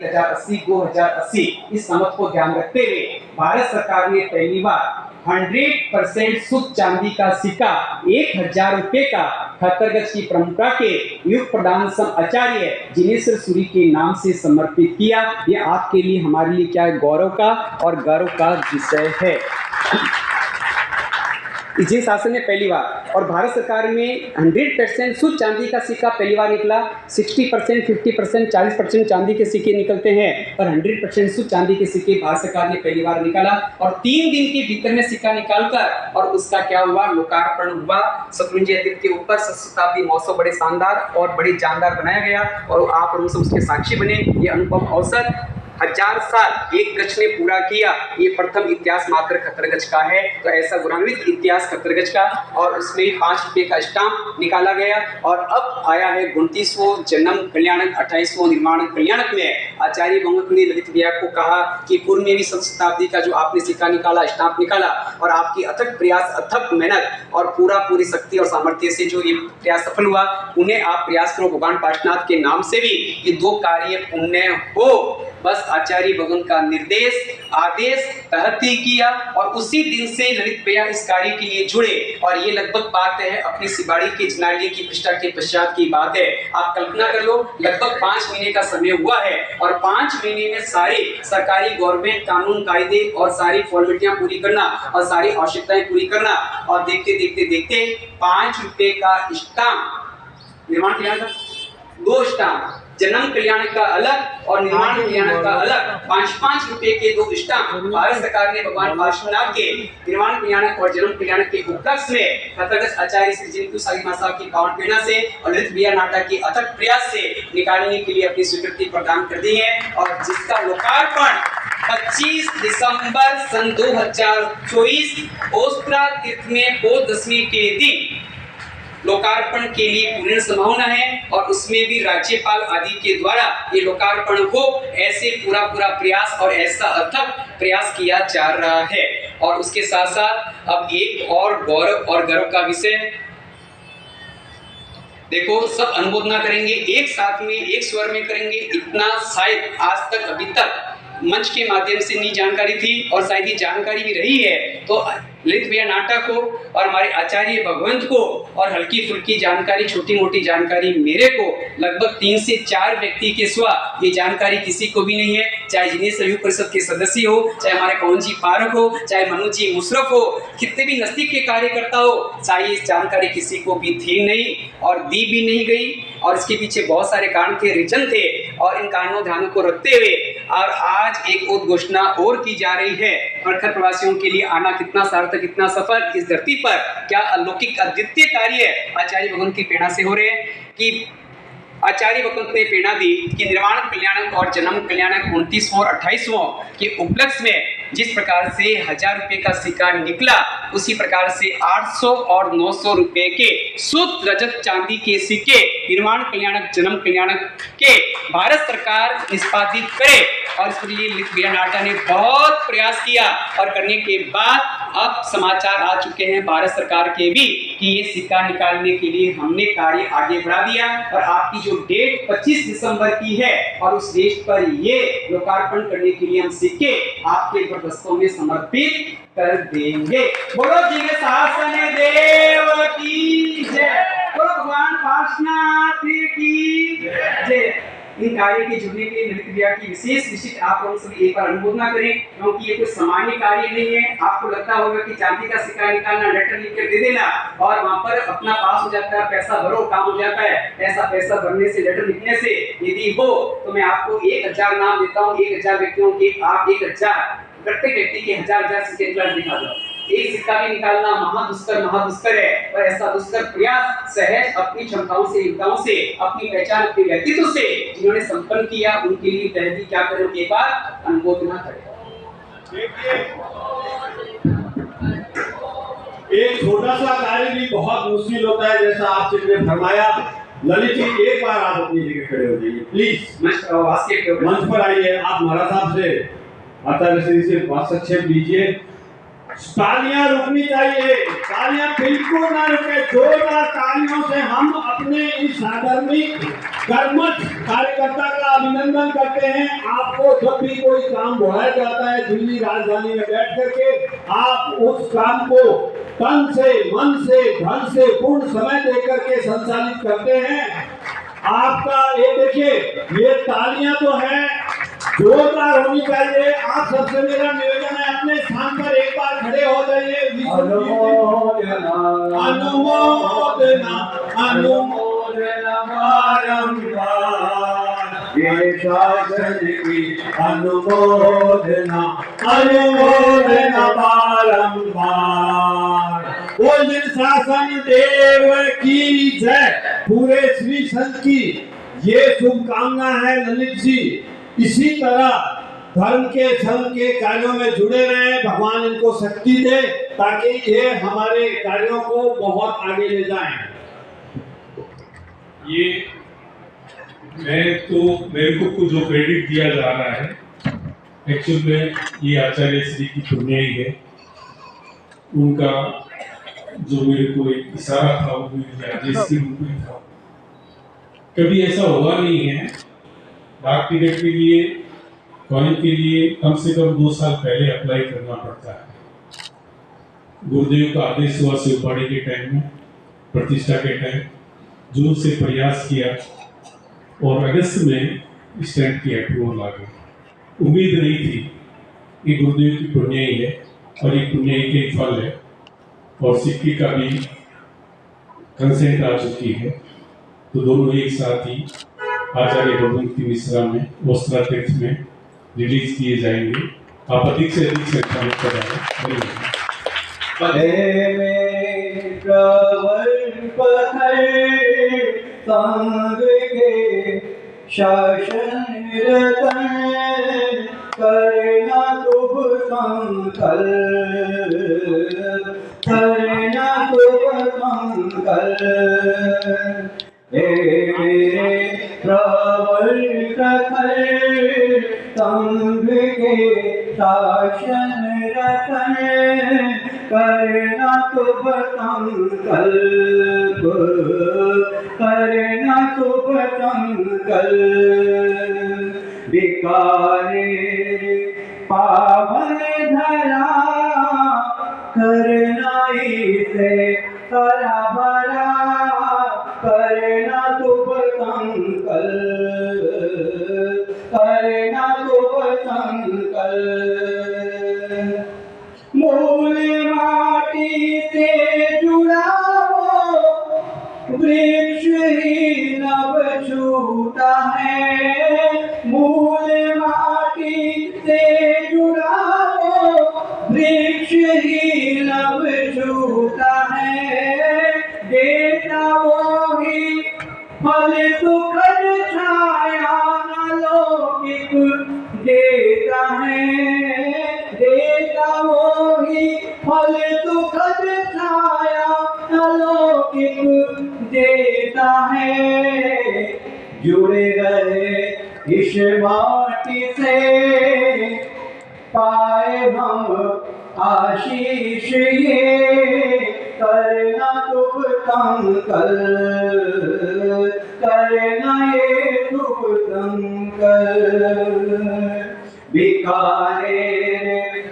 2080 2080 इस समझ को ध्यान रखते हुए भारत सरकार ने पहली बार 100% शुद्ध चांदी का सिक्का 1000 रुपए का 78 गज की परंपरा के युग प्रधान आचार्य जिनेश्वर सूरी के नाम से समर्पित किया। ये आपके लिए हमारे लिए क्या है, गौरव का और गर्व का विषय है। जिन शासन ने पहली बार और भारत सरकार में 100% शुद्ध चांदी का सिक्का पहली बार निकला। 60%, 50%, 40% चांदी के सिक्के निकलते हैं और 100% शुद्ध चांदी के सिक्के भारत सरकार ने पहली बार निकाला और 3 दिन के भीतर में सिक्का निकालकर और उसका क्या हुआ, लोकार्पण हुआ। शत्रुंजय द्वीप के ऊपर शताब्दी महोत्सव बड़े शानदार और बड़े जानदार बनाया गया और आप और सब उसके साक्षी बने। ये अनुपम अवसर 1000 साल एक गज ने पूरा किया। ये प्रथम इतिहास मात्र 78 गज का है। तो ऐसा गौरवान्वित इतिहास 78 गज का और उसमें 5 रुपए का स्टाम्प निकाला गया और अब आया है 29वां जन्म कल्याणक 28वां निर्माण कल्याणक में आचार्य भगवत ने ललित भैया को कहा कि पूर्व में भी शताब्दी का जो आपने सिक्का निकाला, स्टाम्प निकाला और आपकी अथक प्रयास, अथक मेहनत और पूरी शक्ति और सामर्थ्य से जो ये प्रयास सफल हुआ, उन्हें आप प्रयास करो भगवान पार्श्वनाथ के नाम से भी ये 2 कार्य पुण्य हो। बस आचार्य भगवान का निर्देश आदेश तहत ही किया और उसी दिन से ललित भैया इस कार्य के लिए जुड़े और ये लगभग बात है अपनी सिबाड़ी के जनालिये की प्रतिष्ठा के पश्चात की बात है। आप कल्पना कर लो, लगभग 5 महीने का समय हुआ है और 5 महीने में सारे सरकारी गवर्नमेंट कानून कायदे और सारी फॉर्मेलिटियां पूरी करना और सारी आवश्यकताएं पूरी करना और देखते 5 रुपए का स्टाम्प निर्माण कल्याण का 2 स्टाम्प, जन्म कल्याण का अलग और निर्माण कल्याण का अलग, 5-5 रुपए के 2 स्टाम्प भारत सरकार ने भगवान पार्श्वनाथ के निर्माण कल्याण और जन्म कल्याण के उपलक्ष्य में तथागत आचार्य श्री जिंतु साई मां साहब की पावन प्रेरणा से और ललित भैया नाटा के अथक प्रयास से निकालने के लिए अपनी स्वीकृति प्रदान कर दी है और जिसका लोकार्पण 25 दिसंबर सन 2024 ओस्त्रा तीर्थ में पौष दशमी के दिन लोकार्पण के लिए पूर्ण संभावना है और उसमें भी राज्यपाल आदि के द्वारा ये लोकार्पण हो, ऐसे पूरा प्रयास और ऐसा अथक प्रयास किया जा रहा है। और उसके साथ साथ अब एक और गौरव और गर्व का विषय, देखो सब अनुमोदना करेंगे, एक साथ में एक स्वर में करेंगे। इतना शायद आज तक अभी तक मंच के माध्यम से नहीं जानकारी थी और शायद ये जानकारी भी रही है। तो ललित भैया नाटा को और हमारे आचार्य भगवंत को और हल्की फुल्की जानकारी, छोटी मोटी जानकारी मेरे को लगभग 3 से 4 व्यक्ति के सिवा ये जानकारी किसी को भी नहीं है। चाहे जिनेश सहयोग परिषद के सदस्य हो, चाहे हमारे पवन जी पारक हो, चाहे मनोज जी मुशरफ हो, कितने भी नजदीक के कार्यकर्ता हो, चाहे इस जानकारी किसी को भी थी नहीं और दी भी नहीं गई और इसके पीछे बहुत सारे कारण थे, रीजन थे और इन कारणों ध्यान को रखते हुए और आज एक उद्घोषणा और की जा रही है। प्रखर प्रवासियों के लिए आना कितना सार्थक, कितना सफल, इस धरती पर क्या अलौकिक अद्वितीय कार्य आचार्य भगवान की प्रेरणा से हो रहे हैं कि आचार्य भगवंत ने प्रेरणा दी कि निर्माण कल्याणक और जन्म कल्याणक 29वां और 28वां के उपलक्ष्य में जिस प्रकार से 1000 रुपए का सिक्का निकला, उसी प्रकार से 800 और 900 रुपए के शुद्ध रजत चांदी के सिक्के निर्माण कल्याणक जन्म कल्याणक के भारत सरकार निष्पादित करे और इसके लिए ललित भैया नाटा ने बहुत प्रयास किया और करने के बाद अब समाचार आ चुके हैं भारत सरकार के भी कि ये सिक्का निकालने के लिए हमने कार्य आगे बढ़ा दिया और आपकी जो डेट 25 दिसंबर की है और उस डेट पर ये लोकार्पण करने के लिए हम सिक्के आपके गुलदस्तों में समर्पित कर देंगे। बोलो जी के शासन देव की जय, बोलो भगवान पार्श्वनाथ की जय। इन कार्य के जुड़ने के लिए ललित भैया की विशिष्ट आप लोग सभी एक बार अनुमोदना करें क्योंकि ये कोई सामान्य कार्य नहीं है। आपको लगता होगा कि चांदी का सिक्का निकालना, लेटर लिख कर दे देना और वहां पर अपना पास हो जाता है, पैसा भरो काम हो जाता है। ऐसा पैसा भरने से, लेटर लिखने से यदि हो तो मैं आपको 1000 नाम देता हूँ, 1000 व्यक्तियों के आप 1000 प्रत्येक व्यक्ति के 1000 सिक्के दिखा दो। एक सिक्का भी निकालना महादुष्कर है और ऐसा दुष्कर प्रयास सहज अपनी क्षमताओं से, युक्ताओं से, अपनी पहचान, अपने व्यक्तित्व से जिन्होंने संपन्न किया उनके लिए पहले क्या करो के बाद अनुमोदना करें। एक छोटा सा कार्य भी बहुत मुश्किल होता है, जैसा आपसे ने फरमाया। ललित जी एक बार आप अपनी जगह खड़े हो जाइए प्लीज, मंच पर आइए। आप महाराज साहब से आचार्य श्री से हस्तक्षेप लीजिए। तालियां रुकनी चाहिए, तालियां बिल्कुल ना रुके। जोरदार तालियों से हम अपने इस आदरणीय कर्मठ कार्यकर्ता का अभिनंदन करते हैं। आपको जब भी कोई काम बढ़ाया जाता है दिल्ली राजधानी में बैठ करके, आप उस काम को तन से, मन से, धन से, पूर्ण समय देकर के संचालित करते हैं। आपका ये देखिए, ये तालियां तो है, जोरदार होनी चाहिए। आप सबसे मेरा निवेदन है, अपने स्थान पर एक बार खड़े हो जाइए। अनुमोदना अनुमोदना अनुमोदना बारंबार, ये शासन की अनुमोदना अनुमोदना बारंबार। बोल शासन देव की जय। पूरे श्री संत की ये शुभकामना है ललित जी। इसी तरह धर्म के संघ के कार्यों में जुड़े रहे, भगवान इनको शक्ति दे ताकि ये हमारे कार्यों को बहुत आगे ले जाएं। ये मेरे को जो क्रेडिट दिया जा रहा है, एक्चुअल में ये आचार्य श्री की पुण्याई है। उनका जो मेरे को एक इशारा था वो मेरे आदेश के रूप में था। कभी ऐसा हुआ नहीं है। डाक टिकट के लिए, कॉइन के लिए कम से कम 2 साल पहले अप्लाई करना पड़ता है। गुरुदेव का आदेश हुआ शिवपाड़ी के टाइम में, प्रतिष्ठा के टाइम जोर से प्रयास किया और अगस्त में स्टैंप की अप्रूवल आ गई। उम्मीद नहीं थी कि गुरुदेव की पुण्याई है और ये पुण्याई के फल है, और सिक्के का भी कंसेंट आ चुकी है। तो दोनों एक साथ ही आचार्य भगवंती मिश्रा में वस्त्रा तीर्थ में रिलीज किए जाएंगे। आप अधिक से अधिक संख्या में कराएं। संग के शासन करना शुभ संकल्प, करना शुभ संकल्प। मेरे प्रबल प्रखर संघ के शासन रतन, करना शुभ संकल्प, करना शुभ संकल्प। बिकानेर पावन धरा, करना इसे हरा भरा, करना शुभ संकल्प, करना शुभ संकल्प। मूल माटी से जुड़ा वो वृक्ष ही नव छूटा है। मूल माटी से जुड़ा वो वृक्ष ही नव छूटा है। देता वो ही फल सुखद छाया अलौकिक देता है। देता वो ही फल सुखद छाया अलौकिक देता है। जुड़े रहे इस माटी से, पाए हम आशीष ये, करना शुभ संकल्प, करना ये शुभ संकल्प। बिकानेर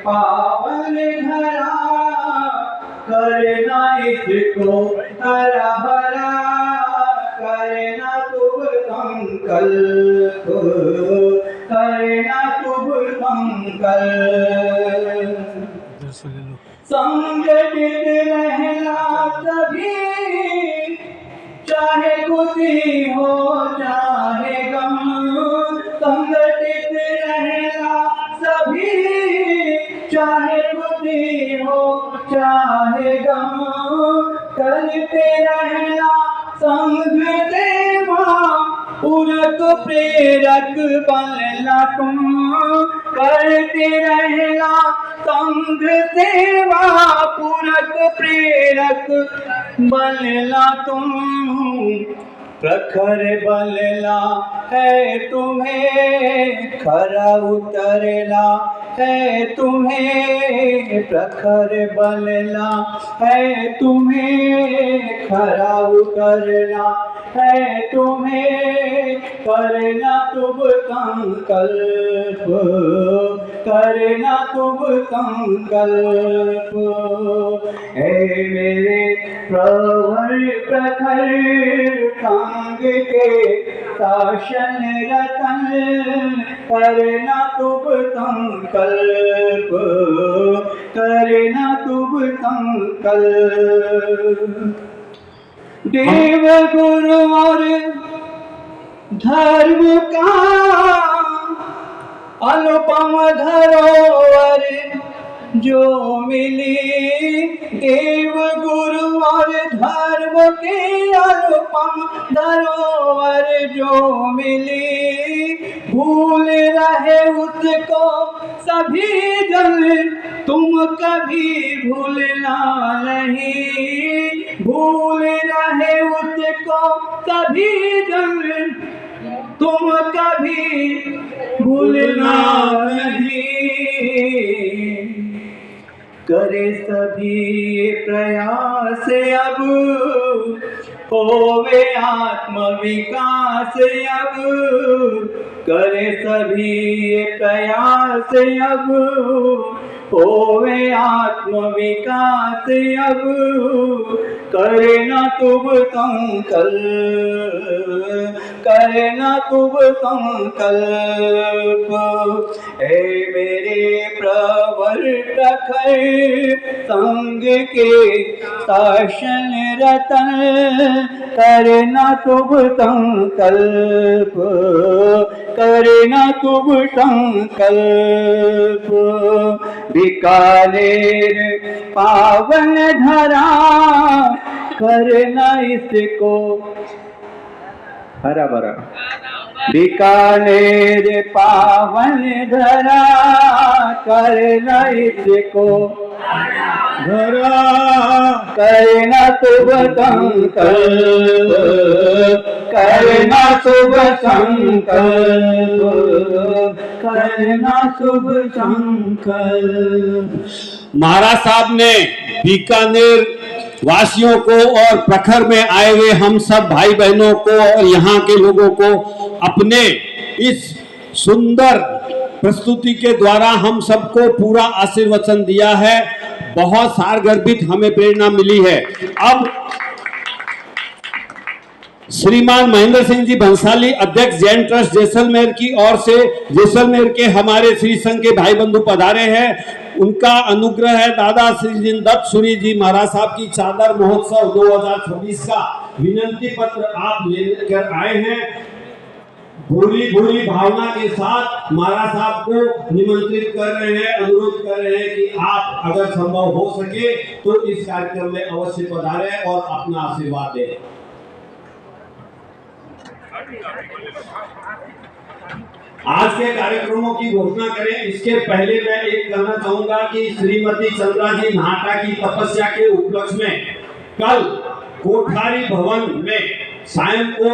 पावन धरा, करना इसको हरा भरा, करना शुभ संकल्प, करना शुभ संकल्प। संगठित रहना सभी, चाहे खुशी हो चाहे गम। संगठित रहना सभी, चाहे खुशी हो चाहे गम। करते रहना संग सेवा, पूरक प्रेरक बनना तुम। करते रहना संग सेवा, पूरक प्रेरक बनना तुम। प्रखर बनना है तुम्हें, खरा उतरना है तुम्हें प्रखर बनना, है तुम्हें खरा उतरना, है तुम्हें करना तुम संकल्प, करना तुम संकल्प। हे मेरे प्रवर प्रखर संग के शासन रतन, करना तुम संकल्प, करना तुम संकल्प। देव गुरु और धर्म का अनुपम धरोहर जो मिली, देव गुरु और धर्म के अनुपम धरोहर जो मिली, भूल रहे उसको सभी जन, तुम कभी भूलना नहीं, भूल रहे उसको सभी जन, तुम कभी भूलना नहीं। करे सभी प्रयास अब होवे आत्म विकास अब, करे सभी प्रयास अब होवे आत्म विकास अब, करना तुम संकल्प, करना तुम संकल्प। हे मेरे प्रवर प्रखर संग के शासन रतन, करना तुम संकल्प, करना तुम संकल्प। बीकानेर पावन धरा, करना इसको हरा भरा। बीकानेर पावन धरा, करना इसको धरा, करना शुभ संकल्प, करना शुभ संकल्प, करना शुभ संकल्प। महाराज साहब ने बीकानेर वासियों को और प्रखर में आए हुए हम सब भाई बहनों को और यहाँ के लोगों को अपने इस सुंदर प्रस्तुति के द्वारा हम सबको पूरा आशीर्वचन दिया है। बहुत सारगर्भित हमें प्रेरणा मिली है। अब श्रीमान महेंद्र सिंह जी भंसाली, अध्यक्ष जैन ट्रस्ट जैसलमेर की ओर से जैसलमेर के हमारे श्री संघ के भाई बंधु पधारे हैं। उनका अनुग्रह है। दादा श्री दत्त सूरी जी महाराज साहब की चादर महोत्सव 2026 का विनंती पत्र आप लेकर आए हैं। भूरी भूरी भावना के साथ महाराज साहब को निमंत्रित कर रहे हैं, अनुरोध कर रहे हैं कि आप अगर संभव हो सके तो इस कार्यक्रम में अवश्य पधारें और अपना आशीर्वाद दें। आज के कार्यक्रमों की घोषणा करें इसके पहले मैं एक कहना चाहूंगा कि श्रीमती चंद्रा जी नाटा की तपस्या के उपलक्ष्य में कल कोठारी भवन में सायं को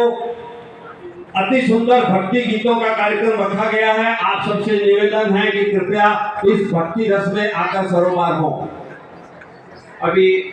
अति सुंदर भक्ति गीतों का कार्यक्रम रखा गया है। आप सबसे निवेदन है कि कृपया इस भक्ति रस में आकर सरोकार हो। अभी